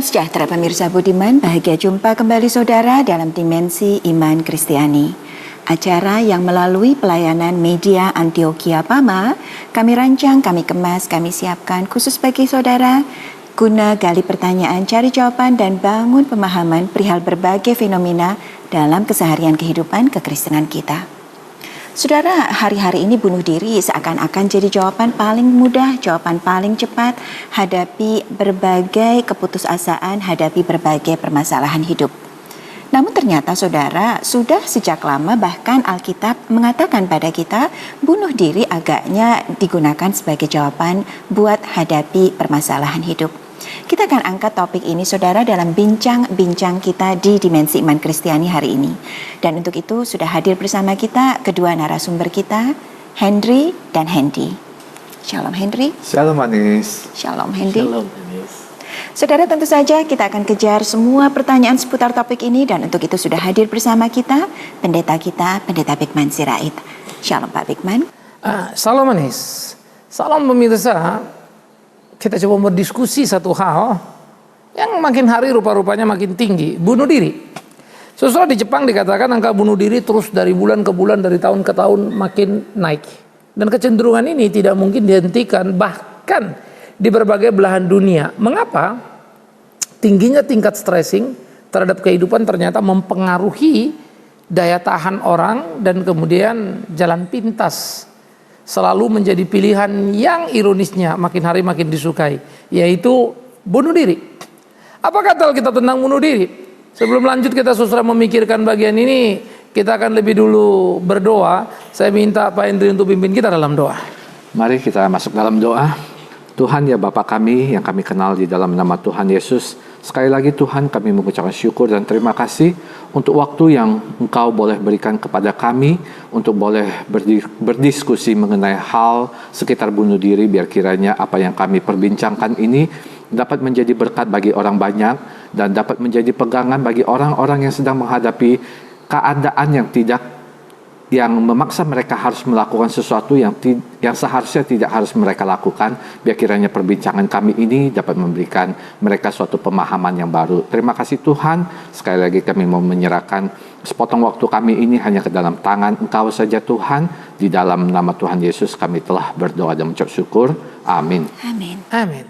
Salam sejahtera pemirsa budiman, bahagia jumpa kembali saudara dalam dimensi iman Kristiani. Acara yang melalui pelayanan media Antioquia Pama, kami rancang, kami kemas, kami siapkan khusus bagi saudara, guna gali pertanyaan, cari jawaban dan bangun pemahaman perihal berbagai fenomena dalam keseharian kehidupan kekristenan kita. Saudara, hari-hari ini bunuh diri seakan-akan jadi jawaban paling mudah, jawaban paling cepat hadapi berbagai keputusasaan, hadapi berbagai permasalahan hidup. Namun ternyata saudara, sudah sejak lama bahkan Alkitab mengatakan pada kita bunuh diri agaknya digunakan sebagai jawaban buat hadapi permasalahan hidup. Kita akan angkat topik ini saudara dalam bincang-bincang kita di Dimensi Iman Kristiani hari ini. Dan untuk itu sudah hadir bersama kita kedua narasumber kita, Henry dan Hendy. Shalom Henry. Shalom Anis. Shalom Hendy. Shalom Anis. Saudara, tentu saja kita akan kejar semua pertanyaan seputar topik ini, dan untuk itu sudah hadir bersama kita pendeta Bikman Sirait. Shalom Pak Bikman. Shalom Anis. Salam pemirsa. Kita coba berdiskusi satu hal yang makin hari rupa-rupanya makin tinggi, bunuh diri. Sesuatu di Jepang dikatakan angka bunuh diri terus dari bulan ke bulan, dari tahun ke tahun makin naik. Dan kecenderungan ini tidak mungkin dihentikan bahkan di berbagai belahan dunia. Mengapa? Tingginya tingkat stressing terhadap kehidupan ternyata mempengaruhi daya tahan orang, dan kemudian jalan pintas selalu menjadi pilihan yang ironisnya makin hari makin disukai, yaitu bunuh diri. Apa kata Alkitab tentang bunuh diri? Sebelum lanjut kita susah memikirkan bagian ini, kita akan lebih dulu berdoa. Saya minta Pak Hendri untuk pimpin kita dalam doa. Mari kita masuk dalam doa. Tuhan ya Bapa kami yang kami kenal di dalam nama Tuhan Yesus, sekali lagi Tuhan kami mengucapkan syukur dan terima kasih untuk waktu yang Engkau boleh berikan kepada kami untuk boleh berdiskusi mengenai hal sekitar bunuh diri. Biar kiranya apa yang kami perbincangkan ini dapat menjadi berkat bagi orang banyak dan dapat menjadi pegangan bagi orang-orang yang sedang menghadapi keadaan yang memaksa mereka harus melakukan sesuatu yang seharusnya tidak harus mereka lakukan. Biar kiranya perbincangan kami ini dapat memberikan mereka suatu pemahaman yang baru. Terima kasih Tuhan. Sekali lagi kami mau menyerahkan sepotong waktu kami ini hanya ke dalam tangan Engkau saja Tuhan. Di dalam nama Tuhan Yesus kami telah berdoa dan mengucap syukur. Amin. Amin. Amin.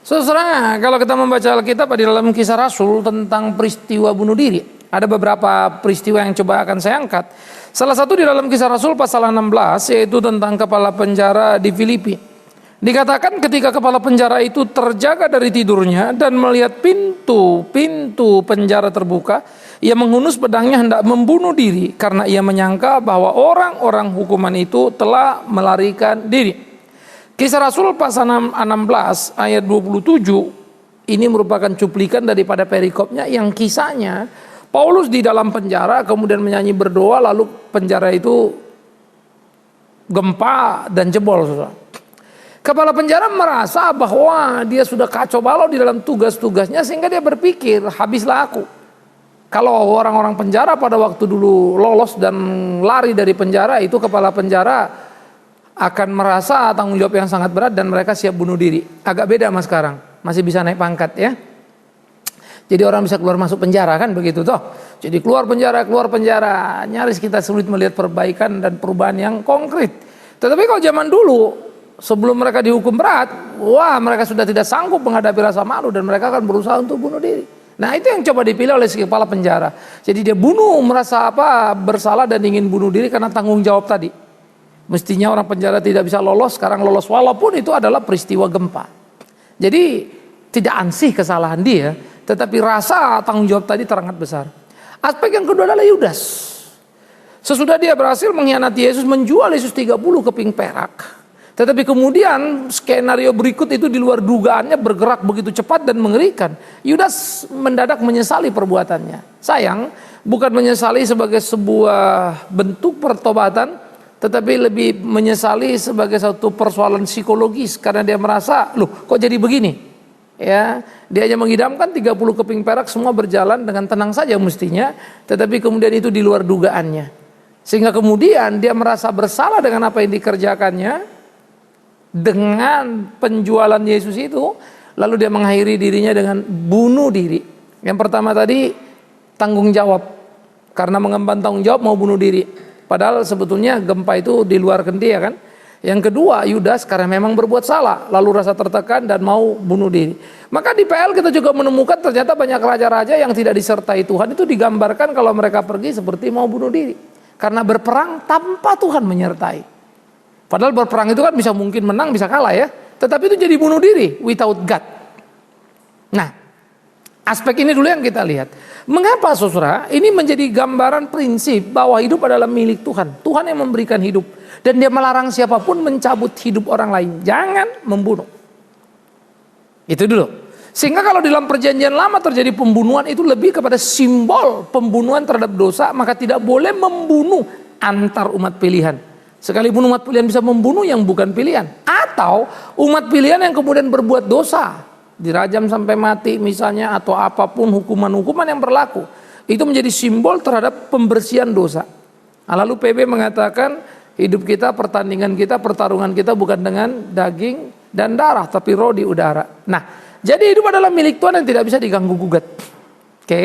Saudara, kalau kita membaca Alkitab di dalam Kisah Rasul tentang peristiwa bunuh diri, ada beberapa peristiwa yang coba akan saya angkat. Salah satu di dalam Kisah Rasul pasal 16, yaitu tentang kepala penjara di Filipi. Dikatakan ketika kepala penjara itu terjaga dari tidurnya dan melihat pintu penjara terbuka, ia menghunus pedangnya hendak membunuh diri karena ia menyangka bahwa orang-orang hukuman itu telah melarikan diri. Kisah Rasul pasal 16 ayat 27 ini merupakan cuplikan daripada perikopnya yang kisahnya Paulus di dalam penjara kemudian menyanyi berdoa, lalu penjara itu gempa dan jebol. Kepala penjara merasa bahwa dia sudah kacau balau di dalam tugas-tugasnya, sehingga dia berpikir, habislah aku. Kalau orang-orang penjara pada waktu dulu lolos dan lari dari penjara, itu kepala penjara akan merasa tanggung jawab yang sangat berat dan mereka siap bunuh diri. Agak beda sama sekarang, masih bisa naik pangkat ya. Jadi orang bisa keluar masuk penjara kan begitu toh. Jadi keluar penjara, nyaris kita sulit melihat perbaikan dan perubahan yang konkret. Tetapi kalau zaman dulu, sebelum mereka dihukum berat, wah mereka sudah tidak sanggup menghadapi rasa malu dan mereka akan berusaha untuk bunuh diri. Nah itu yang coba dipilih oleh si kepala penjara. Jadi dia merasa bersalah dan ingin bunuh diri karena tanggung jawab tadi. Mestinya orang penjara tidak bisa lolos, sekarang lolos walaupun itu adalah peristiwa gempa. Jadi tidak ansih kesalahan dia, tetapi rasa tanggung jawab tadi terangat besar. Aspek yang kedua adalah Yudas. Sesudah dia berhasil mengkhianati Yesus, menjual Yesus 30 keping perak. Tetapi kemudian skenario berikut itu di luar dugaannya bergerak begitu cepat dan mengerikan. Yudas mendadak menyesali perbuatannya. Sayang, bukan menyesali sebagai sebuah bentuk pertobatan, tetapi lebih menyesali sebagai satu persoalan psikologis. Karena dia merasa, loh kok jadi begini? Ya, dia hanya mengidamkan 30 keping perak, semua berjalan dengan tenang saja mestinya, tetapi kemudian itu di luar dugaannya. Sehingga kemudian dia merasa bersalah dengan apa yang dikerjakannya, dengan penjualan Yesus itu, Lalu dia mengakhiri dirinya dengan bunuh diri. Yang pertama tadi tanggung jawab, karena mengemban tanggung jawab mau bunuh diri. Padahal sebetulnya gempa itu di luar kendi ya kan. Yang kedua Yudas karena memang berbuat salah, lalu rasa tertekan dan mau bunuh diri. Maka di PL kita juga menemukan ternyata banyak raja-raja yang tidak disertai Tuhan itu digambarkan kalau mereka pergi seperti mau bunuh diri. Karena berperang tanpa Tuhan menyertai. Padahal berperang itu kan bisa mungkin menang bisa kalah ya. Tetapi itu jadi bunuh diri without God. Nah, aspek ini dulu yang kita lihat. Mengapa saudara? Ini menjadi gambaran prinsip bahwa hidup adalah milik Tuhan. Tuhan yang memberikan hidup. Dan dia melarang siapapun mencabut hidup orang lain. Jangan membunuh. Itu dulu. Sehingga kalau dalam perjanjian lama terjadi pembunuhan itu lebih kepada simbol pembunuhan terhadap dosa. Maka tidak boleh membunuh antar umat pilihan. Sekalipun umat pilihan bisa membunuh yang bukan pilihan. Atau umat pilihan yang kemudian berbuat dosa. Dirajam sampai mati misalnya. Atau apapun hukuman-hukuman yang berlaku. Itu menjadi simbol terhadap pembersihan dosa. Nah, lalu PB mengatakan hidup kita, pertandingan kita, pertarungan kita bukan dengan daging dan darah. Tapi roh di udara. Nah, jadi hidup adalah milik Tuhan yang tidak bisa diganggu gugat. Oke.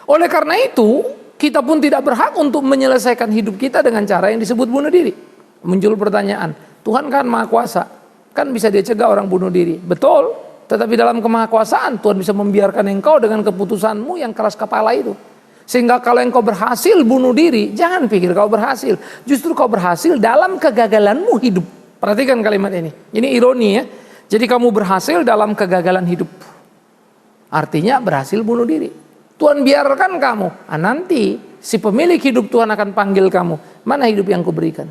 Oleh karena itu kita pun tidak berhak untuk menyelesaikan hidup kita dengan cara yang disebut bunuh diri. Muncul pertanyaan, Tuhan kan maha kuasa, kan bisa dia cegah orang bunuh diri. Betul, tetapi dalam kemahakuasaan Tuhan bisa membiarkan engkau dengan keputusanmu yang keras kepala itu. Sehingga kalau engkau berhasil bunuh diri, jangan pikir kau berhasil. Justru kau berhasil dalam kegagalanmu hidup. Perhatikan kalimat ini. Ini ironi ya. Jadi kamu berhasil dalam kegagalan hidup. Artinya berhasil bunuh diri. Tuhan biarkan kamu. Nah, nanti si pemilik hidup Tuhan akan panggil kamu. Mana hidup yang kuberikan?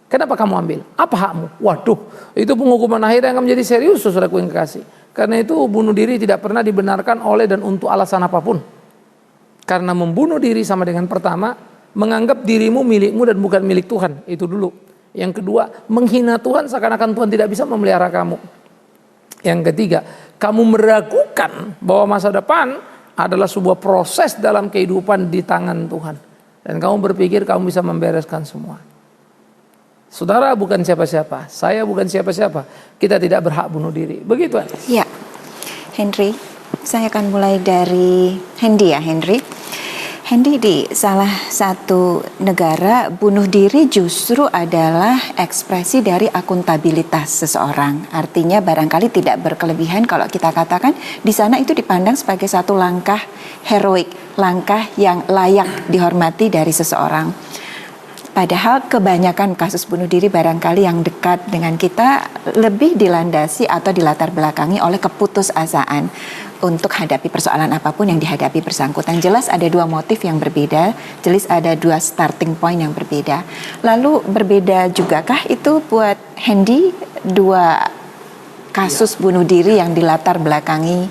Kenapa kamu ambil? Apa hakmu? Waduh, itu penghukuman akhir yang akan menjadi serius saudaraku yang kekasih. Karena itu bunuh diri tidak pernah dibenarkan oleh dan untuk alasan apapun. Karena membunuh diri sama dengan pertama, menganggap dirimu milikmu dan bukan milik Tuhan. Itu dulu. Yang kedua, menghina Tuhan seakan-akan Tuhan tidak bisa memelihara kamu. Yang ketiga, kamu meragukan bahwa masa depan adalah sebuah proses dalam kehidupan di tangan Tuhan. Dan kamu berpikir kamu bisa membereskan semua. Saudara bukan siapa-siapa, saya bukan siapa-siapa. Kita tidak berhak bunuh diri. Begitu kan? Ya, Henry, saya akan mulai dari Hendy ya, Henry. Hendy, di salah satu negara bunuh diri justru adalah ekspresi dari akuntabilitas seseorang. Artinya barangkali tidak berkelebihan kalau kita katakan di sana itu dipandang sebagai satu langkah heroik, langkah yang layak dihormati dari seseorang. Padahal kebanyakan kasus bunuh diri barangkali yang dekat dengan kita lebih dilandasi atau dilatar belakangi oleh keputusasaan untuk hadapi persoalan apapun yang dihadapi bersangkutan. Jelas ada dua motif yang berbeda, jelas ada dua starting point yang berbeda. Lalu berbeda jugakah itu buat Hendy dua kasus bunuh diri yang dilatar belakangi?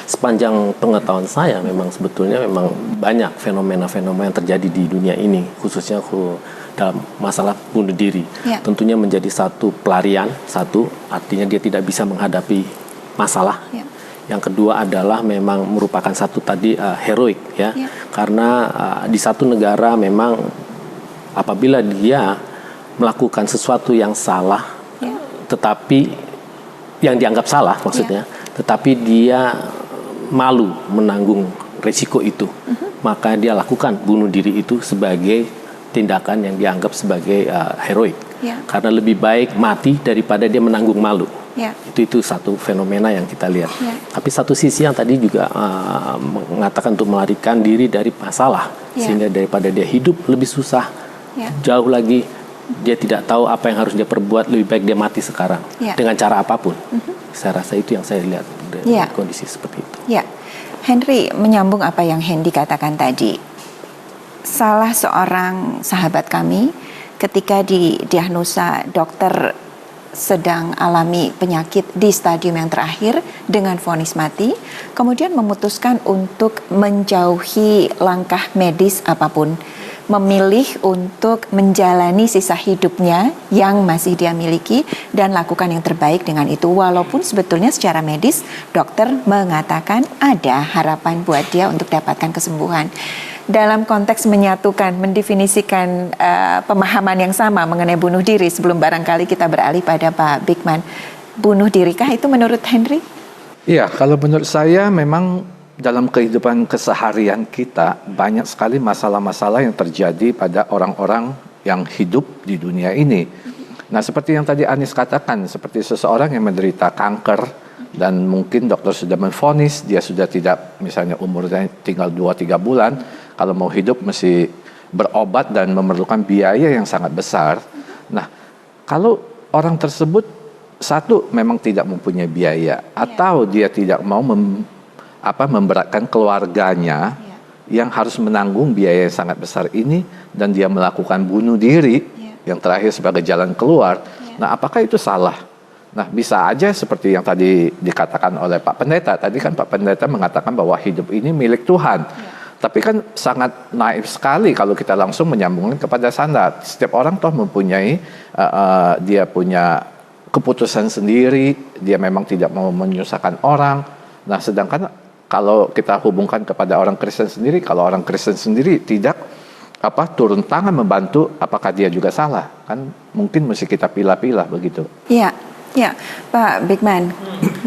Sepanjang pengetahuan saya memang sebetulnya memang banyak fenomena-fenomena yang terjadi di dunia ini, khususnya dalam masalah bunuh diri. Ya. Tentunya menjadi satu pelarian, artinya dia tidak bisa menghadapi masalah. Ya. Yang kedua adalah memang merupakan satu tadi heroik ya. Karena di satu negara memang apabila dia melakukan sesuatu yang salah, tetapi yang dianggap salah maksudnya, tetapi dia malu menanggung resiko itu, maka dia lakukan bunuh diri itu sebagai tindakan yang dianggap sebagai heroik. Karena lebih baik mati daripada dia menanggung malu. Itu satu fenomena yang kita lihat. Tapi satu sisi yang tadi juga mengatakan untuk melarikan diri dari masalah, sehingga daripada dia hidup lebih susah, jauh lagi dia tidak tahu apa yang harus dia perbuat, lebih baik dia mati sekarang dengan cara apapun. Saya rasa itu yang saya lihat dari kondisi seperti itu. Henry, menyambung apa yang Hendy katakan tadi, salah seorang sahabat kami ketika didiagnosa dokter sedang alami penyakit di stadium yang terakhir dengan vonis mati, kemudian memutuskan untuk menjauhi langkah medis apapun, memilih untuk menjalani sisa hidupnya yang masih dia miliki dan lakukan yang terbaik dengan itu, walaupun sebetulnya secara medis dokter mengatakan ada harapan buat dia untuk dapatkan kesembuhan. Dalam konteks menyatukan, mendefinisikan pemahaman yang sama mengenai bunuh diri, sebelum barangkali kita beralih pada Pak Bigman, bunuh dirikah itu menurut Henry? Iya, kalau menurut saya memang dalam kehidupan keseharian kita banyak sekali masalah-masalah yang terjadi pada orang-orang yang hidup di dunia ini. Nah, seperti yang tadi Anis katakan, seperti seseorang yang menderita kanker dan mungkin dokter sudah menvonis dia sudah tidak, misalnya umurnya tinggal 2-3 bulan, kalau mau hidup mesti berobat dan memerlukan biaya yang sangat besar. Nah, kalau orang tersebut satu memang tidak mempunyai biaya atau dia tidak mau memberatkan keluarganya yang harus menanggung biaya yang sangat besar ini dan dia melakukan bunuh diri yang terakhir sebagai jalan keluar. Nah, apakah itu salah? Nah, bisa aja seperti yang tadi dikatakan oleh Pak Pendeta. Tadi kan Pak Pendeta mengatakan bahwa hidup ini milik Tuhan. Tapi kan sangat naif sekali kalau kita langsung menyambungkan kepada sana. Setiap orang toh mempunyai, dia punya keputusan sendiri, dia memang tidak mau menyusahkan orang. Nah, sedangkan kalau kita hubungkan kepada orang Kristen sendiri, kalau orang Kristen sendiri tidak turun tangan membantu, apakah dia juga salah? Kan mungkin mesti kita pilah-pilah begitu. Iya, ya, Pak Bigman,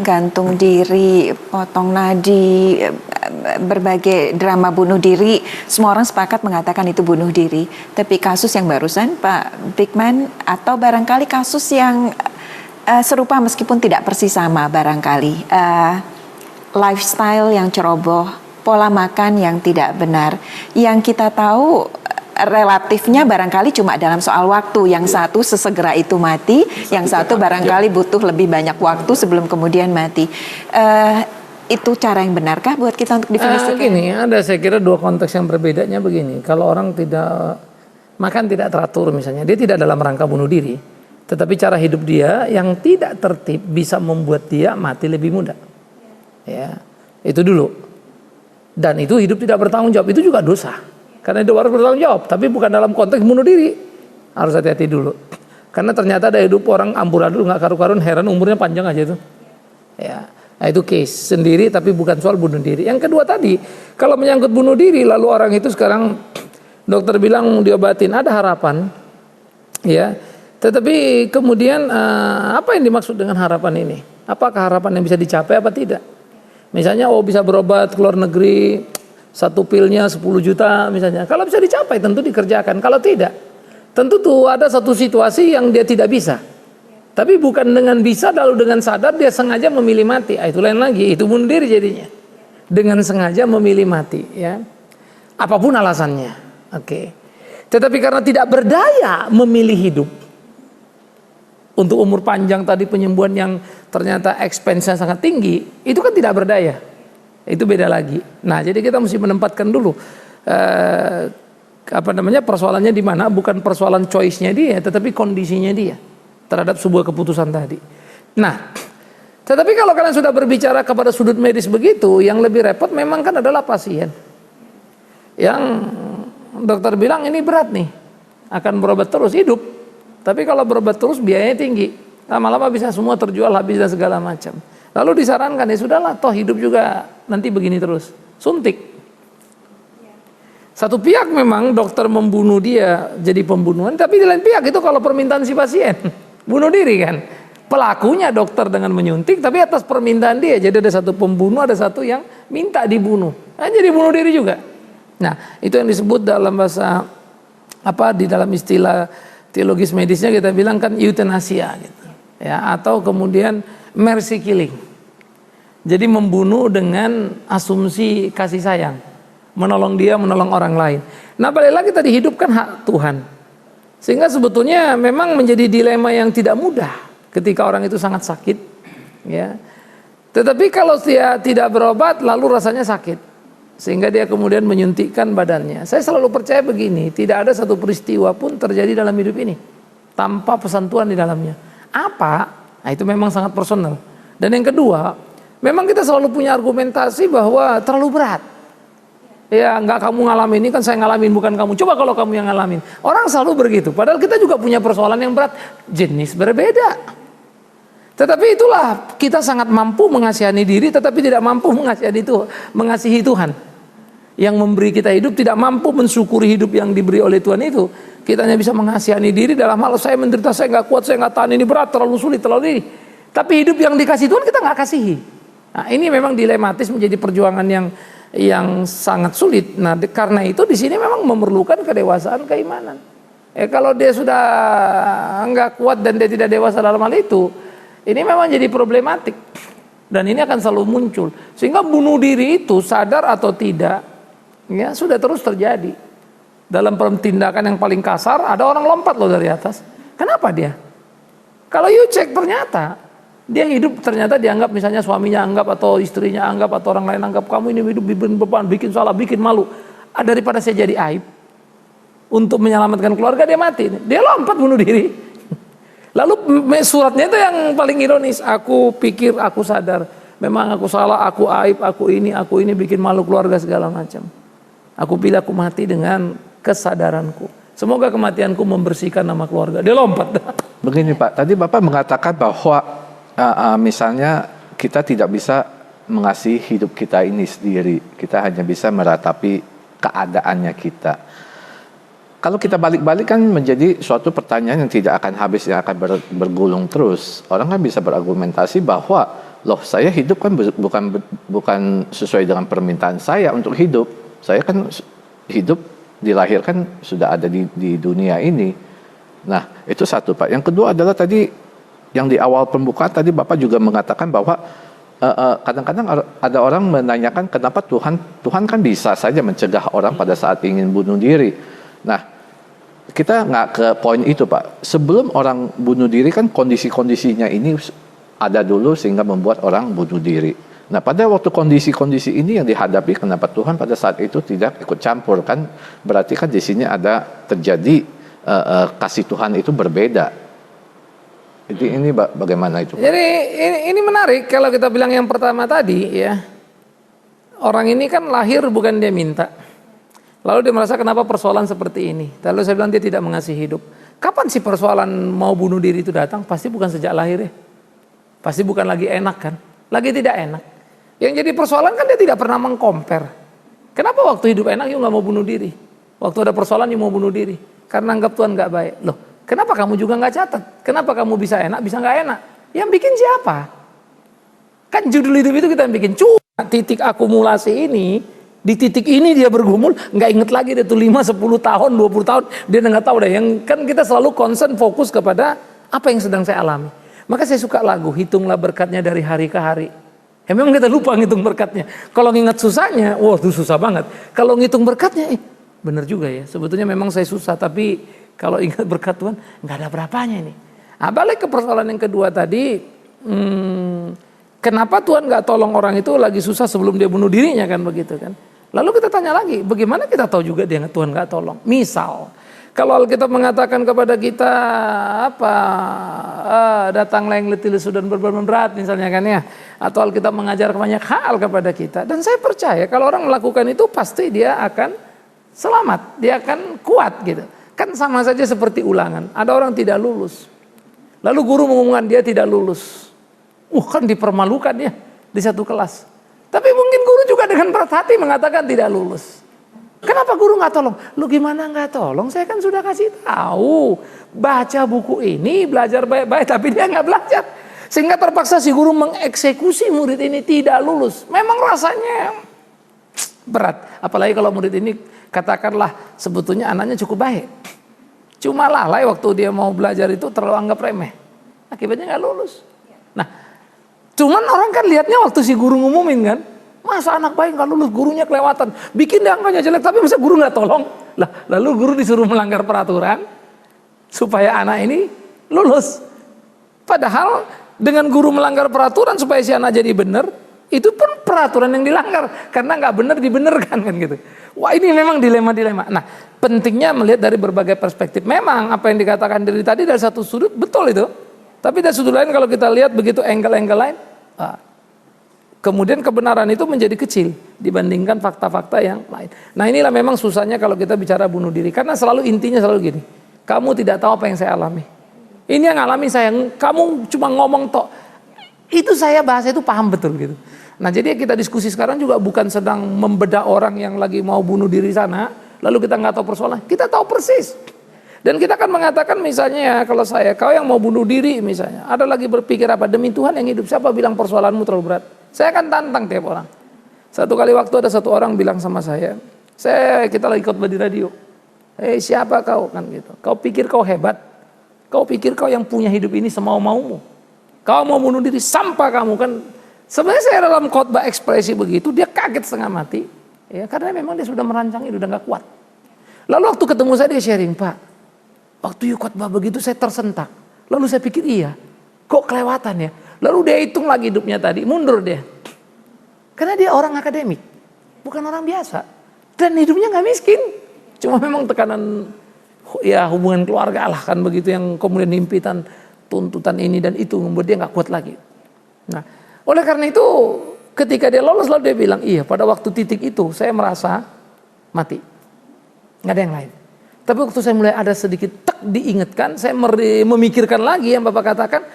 gantung diri, potong nadi, berbagai drama bunuh diri, semua orang sepakat mengatakan itu bunuh diri. Tapi kasus yang barusan, Pak Bigman, atau barangkali kasus yang serupa meskipun tidak persis sama barangkali, lifestyle yang ceroboh, pola makan yang tidak benar, yang kita tahu relatifnya barangkali cuma dalam soal waktu, yang satu sesegera itu mati, yang satu barangkali butuh lebih banyak waktu sebelum kemudian mati. Itu cara yang benarkah buat kita untuk definisikan? Gini, ada saya kira dua konteks yang berbedanya begini. Kalau orang tidak makan tidak teratur misalnya, dia tidak dalam rangka bunuh diri, tetapi cara hidup dia yang tidak tertib bisa membuat dia mati lebih mudah. Ya, itu dulu. Dan itu hidup tidak bertanggung jawab, itu juga dosa. Karena hidup harus bertanggung jawab, tapi bukan dalam konteks bunuh diri. Harus hati-hati dulu. Karena ternyata ada hidup orang amburadul nggak karu-karuan, heran umurnya panjang aja itu. Ya, nah itu case sendiri, tapi bukan soal bunuh diri. Yang kedua tadi, kalau menyangkut bunuh diri, lalu orang itu sekarang dokter bilang diobatin, ada harapan, ya. Tetapi kemudian apa yang dimaksud dengan harapan ini? Apakah harapan yang bisa dicapai apa tidak? Misalnya bisa berobat ke luar negeri, satu pilnya 10 juta misalnya. Kalau bisa dicapai tentu dikerjakan. Kalau tidak, tentu tuh ada satu situasi yang dia tidak bisa. Tapi bukan dengan bisa lalu dengan sadar dia sengaja memilih mati. Itu lain lagi, itu bunuh diri jadinya. Dengan sengaja memilih mati, ya. Apapun alasannya. Oke. Tetapi karena tidak berdaya memilih hidup, untuk umur panjang tadi, penyembuhan yang ternyata expense-nya sangat tinggi, itu kan tidak berdaya. Itu beda lagi. Nah, jadi kita mesti menempatkan dulu persoalannya di mana, bukan persoalan choice-nya dia, tetapi kondisinya dia terhadap sebuah keputusan tadi. Nah, tetapi kalau kalian sudah berbicara kepada sudut medis begitu, yang lebih repot memang kan adalah pasien. Yang dokter bilang ini berat nih, akan berobat terus hidup. Tapi kalau berobat terus biayanya tinggi, lama-lama bisa semua terjual habis dan segala macam. Lalu disarankan, ya sudahlah, toh hidup juga nanti begini terus, suntik. Satu pihak memang dokter membunuh dia jadi pembunuhan, tapi di lain pihak itu kalau permintaan si pasien, bunuh diri kan. Pelakunya dokter dengan menyuntik, tapi atas permintaan dia. Jadi ada satu pembunuh, ada satu yang minta dibunuh. Nah, jadi bunuh diri juga. Nah, itu yang disebut dalam bahasa di dalam istilah teologis medisnya kita bilang kan euthanasia gitu. Ya, atau kemudian mercy killing. Jadi membunuh dengan asumsi kasih sayang. Menolong dia, menolong orang lain. Nah, balik lagi tadi, hidup kan hak Tuhan. Sehingga sebetulnya memang menjadi dilema yang tidak mudah ketika orang itu sangat sakit, ya. Tetapi kalau dia tidak berobat lalu rasanya sakit, sehingga dia kemudian menyuntikkan badannya. Saya selalu percaya begini, tidak ada satu peristiwa pun terjadi dalam hidup ini tanpa pesan Tuhan di dalamnya. Apa? Nah, itu memang sangat personal. Dan yang kedua, memang kita selalu punya argumentasi bahwa terlalu berat. Ya, enggak, kamu ngalamin ini, kan saya ngalamin, bukan kamu. Coba kalau kamu yang ngalamin. Orang selalu begitu. Padahal kita juga punya persoalan yang berat, jenis berbeda. Tetapi itulah, kita sangat mampu mengasihani diri, tetapi tidak mampu mengasihi Tuhan. Yang memberi kita hidup tidak mampu mensyukuri hidup yang diberi oleh Tuhan itu. Kita hanya bisa mengasihani diri dalam hal saya menderita, saya nggak kuat, saya nggak tahan, ini berat, terlalu sulit, terlalu ini. Tapi hidup yang dikasih Tuhan kita nggak kasihi. Nah, ini memang dilematis, menjadi perjuangan yang sangat sulit. Nah, karena itu di sini memang memerlukan kedewasaan keimanan. Kalau dia sudah nggak kuat dan dia tidak dewasa dalam hal itu, ini memang jadi problematik. Dan ini akan selalu muncul. Sehingga bunuh diri itu sadar atau tidak, ya sudah terus terjadi. Dalam tindakan yang paling kasar, ada orang lompat loh dari atas. Kenapa dia? Kalau you cek ternyata dia hidup, ternyata dianggap, misalnya suaminya anggap atau istrinya anggap atau orang lain anggap kamu ini hidup bikin beban, bikin salah, bikin malu. Daripada saya jadi aib, untuk menyelamatkan keluarga dia mati. Dia lompat bunuh diri. Lalu suratnya itu yang paling ironis. Aku pikir, aku sadar, memang aku salah, aku aib, aku ini bikin malu keluarga segala macam. Aku pilih aku mati dengan kesadaranku. Semoga kematianku membersihkan nama keluarga. Dia lompat. Begini Pak, tadi Bapak mengatakan bahwa misalnya kita tidak bisa mengasihi hidup kita ini sendiri. Kita hanya bisa meratapi keadaannya kita. Kalau kita balik-balik kan menjadi suatu pertanyaan yang tidak akan habis, yang akan bergulung terus. Orang kan bisa berargumentasi bahwa loh, saya hidup kan bukan sesuai dengan permintaan saya untuk hidup. Saya kan hidup, dilahirkan sudah ada di dunia ini. Nah, itu satu Pak. Yang kedua adalah tadi yang di awal pembukaan tadi Bapak juga mengatakan bahwa kadang-kadang ada orang menanyakan kenapa Tuhan kan bisa saja mencegah orang pada saat ingin bunuh diri. Nah, kita nggak ke poin itu Pak. Sebelum orang bunuh diri kan kondisi-kondisinya ini ada dulu sehingga membuat orang bunuh diri. Nah, pada waktu kondisi-kondisi ini yang dihadapi, kenapa Tuhan pada saat itu tidak ikut campur kan? Berarti kan di sini ada terjadi kasih Tuhan itu berbeda. Jadi ini bagaimana itu Pak? Jadi ini menarik kalau kita bilang yang pertama tadi ya. Orang ini kan lahir bukan dia minta. Lalu dia merasa kenapa persoalan seperti ini. Lalu saya bilang dia tidak mengasihi hidup. Kapan sih persoalan mau bunuh diri itu datang? Pasti bukan sejak lahir ya. Pasti bukan lagi enak kan. Lagi tidak enak. Yang jadi persoalan kan dia tidak pernah mengcompare. Kenapa waktu hidup enak you gak mau bunuh diri? Waktu ada persoalan you mau bunuh diri. Karena anggap Tuhan gak baik. Loh, kenapa kamu juga gak catat? Kenapa kamu bisa enak, bisa gak enak? Yang bikin siapa? Kan judul hidup itu kita yang bikin. Cuma titik akumulasi ini, di titik ini dia bergumul, gak inget lagi dia tuh 5, 10 tahun, 20 tahun. Dia gak tahu deh. Yang kan kita selalu concern fokus kepada apa yang sedang saya alami. Maka saya suka lagu, hitunglah berkatnya dari hari ke hari. Ya memang kita lupa ngitung berkatnya. Kalau ngingat susahnya, wah itu susah banget. Kalau ngitung berkatnya, benar juga ya. Sebetulnya memang saya susah, tapi kalau ingat berkat Tuhan, nggak ada berapanya ini. Nah, balik ke persoalan yang kedua tadi, kenapa Tuhan nggak tolong orang itu lagi susah sebelum dia bunuh dirinya kan begitu kan? Lalu kita tanya lagi, bagaimana kita tahu juga dia Tuhan nggak tolong? Misal, kalau Alkitab mengatakan kepada kita datanglah yang letih lesu dan berbeban berat misalnya kan ya, atau Alkitab mengajar banyak hal kepada kita, dan saya percaya kalau orang melakukan itu pasti dia akan selamat, dia akan kuat gitu. Kan sama saja seperti ulangan, ada orang tidak lulus, lalu guru mengumumkan dia tidak lulus, kan dipermalukan dia di satu kelas. Tapi mungkin guru juga dengan berat hati mengatakan tidak lulus. Kenapa guru nggak tolong? Lu gimana nggak tolong? Saya kan sudah kasih tahu, baca buku ini, belajar baik-baik, tapi dia nggak belajar, sehingga terpaksa si guru mengeksekusi murid ini tidak lulus. Memang rasanya berat, apalagi kalau murid ini katakanlah sebetulnya anaknya cukup baik, cuma lalai waktu dia mau belajar itu terlalu anggap remeh, akibatnya nggak lulus. Nah, cuman orang kan lihatnya waktu si guru ngumumin kan, masa anak baik nggak lulus, gurunya kelewatan, bikin dia angkanya jelek, tapi masa guru nggak tolong? Lah, lalu guru disuruh melanggar peraturan supaya anak ini lulus. Padahal dengan guru melanggar peraturan supaya si anak jadi benar, itu pun peraturan yang dilanggar karena nggak benar dibenarkan kan gitu. Wah, ini memang dilema-dilema. Nah, pentingnya melihat dari berbagai perspektif. Memang apa yang dikatakan dari tadi dari satu sudut betul itu, tapi dari sudut lain kalau kita lihat begitu angle-angle lain, kemudian kebenaran itu menjadi kecil dibandingkan fakta-fakta yang lain. Nah, inilah memang susahnya kalau kita bicara bunuh diri, karena selalu intinya selalu gini, kamu tidak tahu apa yang saya alami. Ini yang alami saya, kamu cuma ngomong tok. Itu saya bahasa itu paham betul gitu. Nah, jadi kita diskusi sekarang juga bukan sedang membedah orang yang lagi mau bunuh diri sana, lalu kita nggak tahu persoalan. Kita tahu persis. Dan kita kan mengatakan misalnya ya, kalau saya, kau yang mau bunuh diri misalnya, ada lagi berpikir apa, demi Tuhan yang hidup, siapa bilang persoalanmu terlalu berat? Saya akan tantang tiap orang. Satu kali waktu ada satu orang bilang sama saya, kita lagi khotbah di radio, siapa kau kan gitu, kau pikir kau hebat, kau pikir kau yang punya hidup ini semau-maumu, kau mau bunuh diri, sampah kamu kan. Sebenarnya saya dalam khotbah ekspresi begitu, dia kaget setengah mati, ya karena memang dia sudah merancang itu, udah gak kuat. Lalu waktu ketemu saya dia sharing, Pak, waktu khotbah begitu saya tersentak. Lalu saya pikir iya, kok kelewatan ya. Lalu dia hitung lagi hidupnya tadi, mundur dia. Karena dia orang akademik, bukan orang biasa. Dan hidupnya gak miskin. Cuma memang tekanan ya hubungan keluarga lah kan begitu yang kemudian himpitan tuntutan ini dan itu membuat dia gak kuat lagi. Nah, oleh karena itu ketika dia lolos lalu dia bilang, iya pada waktu titik itu saya merasa mati. Gak ada yang lain. Tapi waktu saya mulai ada sedikit diingatkan, saya memikirkan lagi yang Bapak katakan,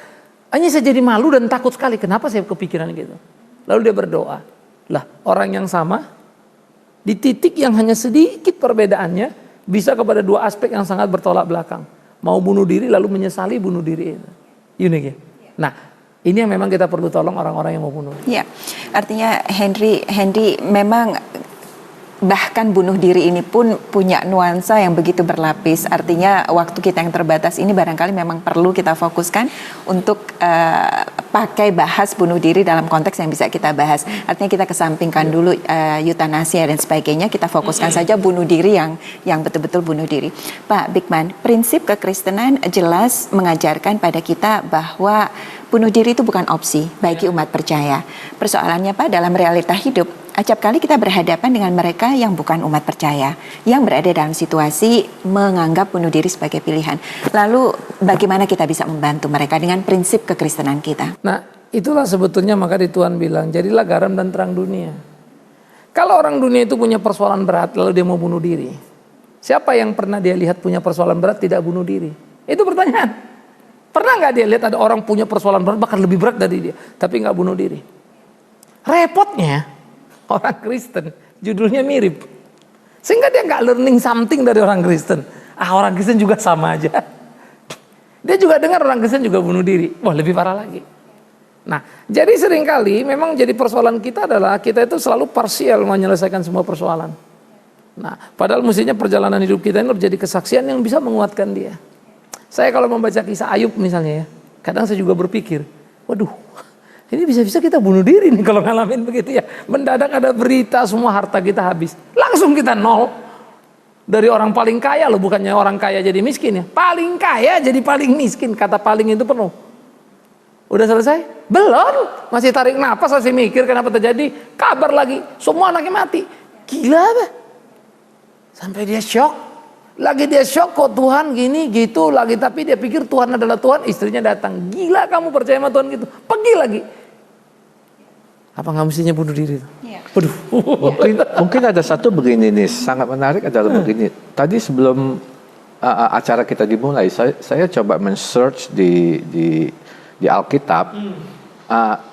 hanya saya jadi malu dan takut sekali. Kenapa saya kepikiran gitu? Lalu dia berdoa. Lah orang yang sama, di titik yang hanya sedikit perbedaannya, bisa kepada dua aspek yang sangat bertolak belakang. Mau bunuh diri lalu menyesali bunuh diri itu. Unik ya? Nah ini yang memang kita perlu tolong orang-orang yang mau bunuh. Ya, artinya Henry memang bahkan bunuh diri ini pun punya nuansa yang begitu berlapis. Artinya waktu kita yang terbatas ini barangkali memang perlu kita fokuskan untuk pakai bahas bunuh diri dalam konteks yang bisa kita bahas. Artinya kita kesampingkan dulu eutanasia dan sebagainya, kita fokuskan saja bunuh diri yang betul-betul bunuh diri. Pak Bigman, prinsip kekristenan jelas mengajarkan pada kita bahwa bunuh diri itu bukan opsi bagi umat percaya. Persoalannya Pak, dalam realita hidup, acap kali kita berhadapan dengan mereka yang bukan umat percaya, yang berada dalam situasi menganggap bunuh diri sebagai pilihan. Lalu bagaimana kita bisa membantu mereka dengan prinsip kekristenan kita? Nah itulah sebetulnya maka di Tuhan bilang, jadilah garam dan terang dunia. Kalau orang dunia itu punya persoalan berat lalu dia mau bunuh diri, siapa yang pernah dia lihat punya persoalan berat tidak bunuh diri? Itu pertanyaan. Pernah nggak dia lihat ada orang punya persoalan berat bahkan lebih berat dari dia, tapi nggak bunuh diri? Repotnya orang Kristen judulnya mirip, sehingga dia nggak learning something dari orang Kristen. Orang Kristen juga sama aja. Dia juga dengar orang Kristen juga bunuh diri. Wah lebih parah lagi. Nah jadi seringkali memang jadi persoalan kita adalah kita itu selalu parsial menyelesaikan semua persoalan. Nah padahal mestinya perjalanan hidup kita ini menjadi kesaksian yang bisa menguatkan dia. Saya kalau membaca kisah Ayub misalnya ya, kadang saya juga berpikir, waduh, ini bisa-bisa kita bunuh diri nih kalau ngalamin begitu ya. Mendadak ada berita semua harta kita habis, langsung kita nol. Dari orang paling kaya loh, bukannya orang kaya jadi miskin ya. Paling kaya jadi paling miskin, kata paling itu penuh. Udah selesai? Belum, masih tarik napas, masih mikir kenapa terjadi. Kabar lagi, semua anaknya mati. Gila apa? Sampai dia shock. Lagi dia shock kok Tuhan gini gitu lagi, tapi dia pikir Tuhan adalah Tuhan. Istrinya datang, gila kamu percaya sama Tuhan gitu, pergi lagi. Apa nggak mestinya bunuh diri? Ya. Waduh. Mungkin ada satu begini nih, sangat menarik adalah begini. Tadi sebelum acara kita dimulai, saya coba men-search di Alkitab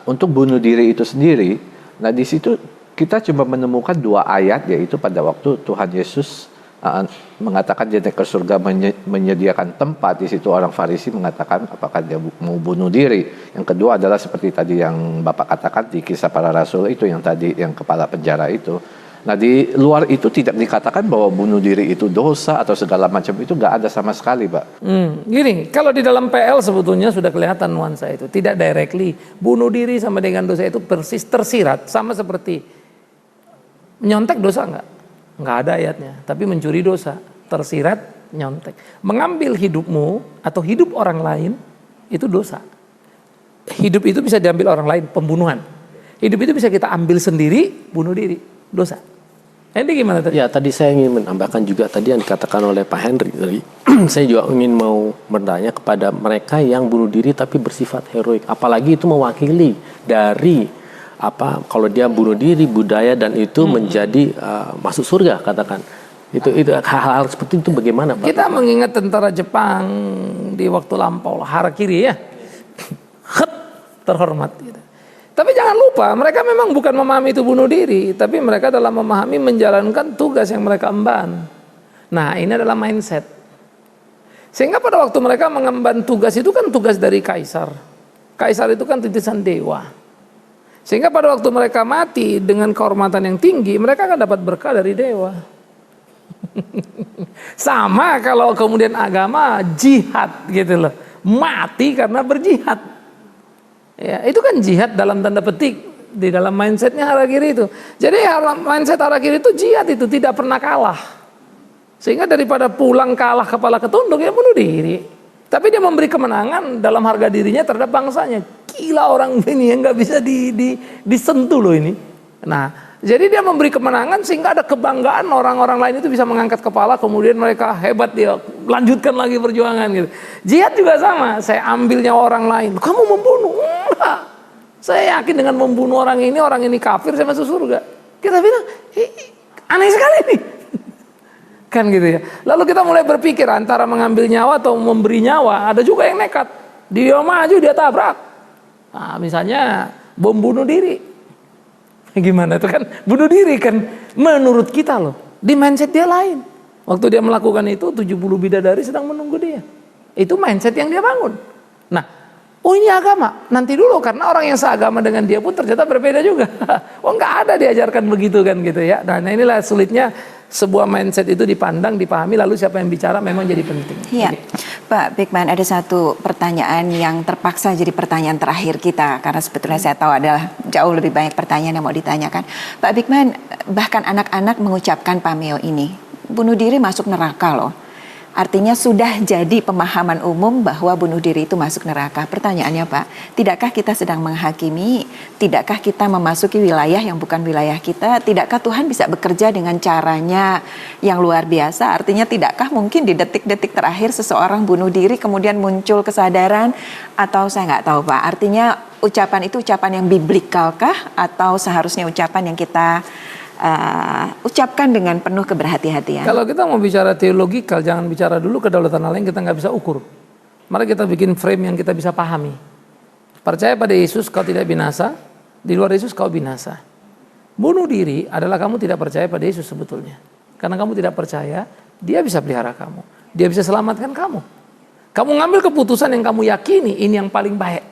untuk bunuh diri itu sendiri. Nah di situ kita coba menemukan dua ayat, yaitu pada waktu Tuhan Yesus mengatakan dia naik ke surga menyediakan tempat. Di situ orang Farisi mengatakan apakah dia mau bunuh diri. Yang kedua adalah seperti tadi yang Bapak katakan di Kisah Para Rasul itu, yang tadi yang kepala penjara itu. Nah di luar itu tidak dikatakan bahwa bunuh diri itu dosa atau segala macam, itu nggak ada sama sekali Pak. Gini, kalau di dalam PL sebetulnya sudah kelihatan nuansa itu, tidak directly. Bunuh diri sama dengan dosa itu persis tersirat, sama seperti nyontek dosa nggak ada ayatnya, tapi mencuri dosa, tersirat nyontek. Mengambil hidupmu atau hidup orang lain itu dosa. Hidup itu bisa diambil orang lain, pembunuhan. Hidup itu bisa kita ambil sendiri, bunuh diri, dosa. Ini gimana tadi? Ya tadi saya ingin menambahkan juga tadi yang dikatakan oleh Pak Henry tadi. Saya juga ingin mau bertanya kepada mereka yang bunuh diri tapi bersifat heroik, apalagi itu mewakili dari kalau dia bunuh diri budaya dan itu menjadi masuk surga katakan. Itu hal-hal seperti itu bagaimana Pak? Kita mengingat tentara Jepang di waktu lampau, harakiri ya. Terhormat gitu. Tapi jangan lupa mereka memang bukan memahami itu bunuh diri, tapi mereka adalah memahami menjalankan tugas yang mereka emban. Nah, ini adalah mindset. Sehingga pada waktu mereka mengemban tugas itu kan tugas dari kaisar. Kaisar itu kan titisan dewa. Sehingga pada waktu mereka mati dengan kehormatan yang tinggi, mereka akan dapat berkah dari dewa. Sama kalau kemudian agama jihad gitu loh. Mati karena berjihad. Ya, itu kan jihad dalam tanda petik di dalam mindsetnya Harakiri itu. Jadi mindset Harakiri itu jihad itu tidak pernah kalah. Sehingga daripada pulang kalah kepala ketunduk ya bunuh diri. Tapi dia memberi kemenangan dalam harga dirinya terhadap bangsanya. Gila orang ini yang nggak bisa disentuh loh ini. Nah, jadi dia memberi kemenangan sehingga ada kebanggaan orang-orang lain itu bisa mengangkat kepala, kemudian mereka hebat, dia lanjutkan lagi perjuangan gitu. Jihad juga sama, saya ambilnya orang lain. Kamu membunuh? Enggak. Saya yakin dengan membunuh orang ini kafir, saya masuk surga. Kita bilang, aneh sekali nih. Kan gitu ya. Lalu kita mulai berpikir antara mengambil nyawa atau memberi nyawa. Ada juga yang nekat. Dia maju, dia tabrak. Nah, misalnya bom bunuh diri. Gimana itu kan? Bunuh diri kan. Menurut kita loh. Di mindset dia lain. Waktu dia melakukan itu 70 bidadari sedang menunggu dia. Itu mindset yang dia bangun. Nah, oh ini agama. Nanti dulu karena orang yang seagama dengan dia pun ternyata berbeda juga. Oh nggak ada diajarkan begitu kan gitu ya. Nah inilah sulitnya sebuah mindset itu dipandang, dipahami, lalu siapa yang bicara memang jadi penting. Iya, Pak Bigman, ada satu pertanyaan yang terpaksa jadi pertanyaan terakhir kita, karena sebetulnya saya tahu adalah jauh lebih banyak pertanyaan yang mau ditanyakan. Pak Bigman, bahkan anak-anak mengucapkan pameo ini, bunuh diri masuk neraka loh. Artinya sudah jadi pemahaman umum bahwa bunuh diri itu masuk neraka. Pertanyaannya Pak, tidakkah kita sedang menghakimi? Tidakkah kita memasuki wilayah yang bukan wilayah kita? Tidakkah Tuhan bisa bekerja dengan caranya yang luar biasa? Artinya tidakkah mungkin di detik-detik terakhir seseorang bunuh diri kemudian muncul kesadaran? Atau saya nggak tahu Pak, artinya ucapan itu ucapan yang biblikalkah? Atau seharusnya ucapan yang kita ucapkan dengan penuh keberhati-hatian? Kalau kita mau bicara teologikal, jangan bicara dulu kedaulatan Allah yang kita nggak bisa ukur. Mari kita bikin frame yang kita bisa pahami. Percaya pada Yesus kau tidak binasa, di luar Yesus kau binasa. Bunuh diri adalah kamu tidak percaya pada Yesus sebetulnya. Karena kamu tidak percaya, dia bisa pelihara kamu. Dia bisa selamatkan kamu. Kamu ngambil keputusan yang kamu yakini, ini yang paling baik.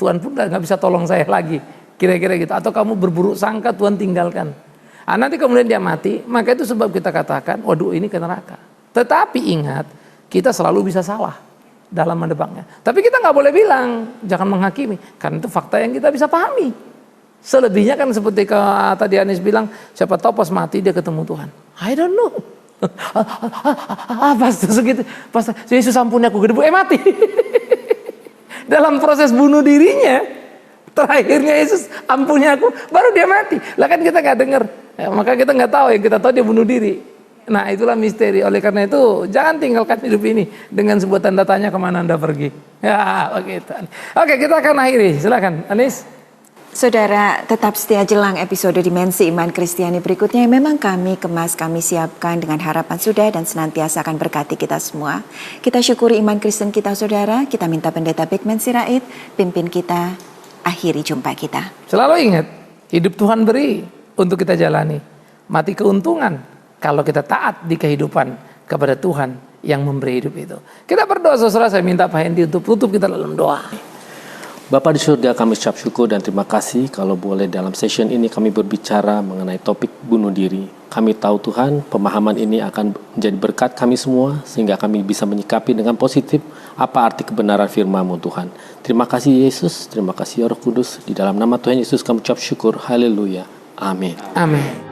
Tuhan pun nggak bisa tolong saya lagi. Kira-kira gitu. Atau kamu berburuk sangka, Tuhan tinggalkan. Nah, nanti kemudian dia mati, maka itu sebab kita katakan, waduh ini ke neraka. Tetapi ingat, kita selalu bisa salah dalam menebaknya. Tapi kita nggak boleh bilang, jangan menghakimi, karena itu fakta yang kita bisa pahami. Selebihnya kan seperti tadi Anies bilang, siapa tahu pas mati dia ketemu Tuhan. I don't know. Pas segitu, pas Yesus ampuni aku, mati. Dalam proses bunuh dirinya, terakhirnya Yesus ampuni aku, baru dia mati. Lah kan kita nggak dengar. Ya, maka kita nggak tahu, yang kita tahu dia bunuh diri. Nah itulah misteri. Oleh karena itu jangan tinggalkan hidup ini dengan sebuah tanda tanya kemana Anda pergi. Ya begitu. Oke, kita akan akhiri. Silakan Anies. Saudara, tetap setia jelang episode Dimensi Iman Kristiani berikutnya yang memang kami kemas, kami siapkan dengan harapan sudah dan senantiasa akan berkati kita semua. Kita syukuri iman Kristen kita saudara. Kita minta Pendeta Bigman Sirait pimpin kita akhiri jumpa kita. Selalu ingat, hidup Tuhan beri untuk kita jalani. Mati keuntungan kalau kita taat di kehidupan kepada Tuhan yang memberi hidup itu. Kita berdoa saudara, saya minta Pak Hendy untuk tutup kita dalam doa. Bapa di surga, kami ucap syukur dan terima kasih kalau boleh dalam session ini kami berbicara mengenai topik bunuh diri. Kami tahu Tuhan, pemahaman ini akan menjadi berkat kami semua sehingga kami bisa menyikapi dengan positif apa arti kebenaran firman-Mu Tuhan. Terima kasih Yesus, terima kasih Roh Kudus. Di dalam nama Tuhan Yesus kami ucap syukur. Haleluya. Amin. Amin.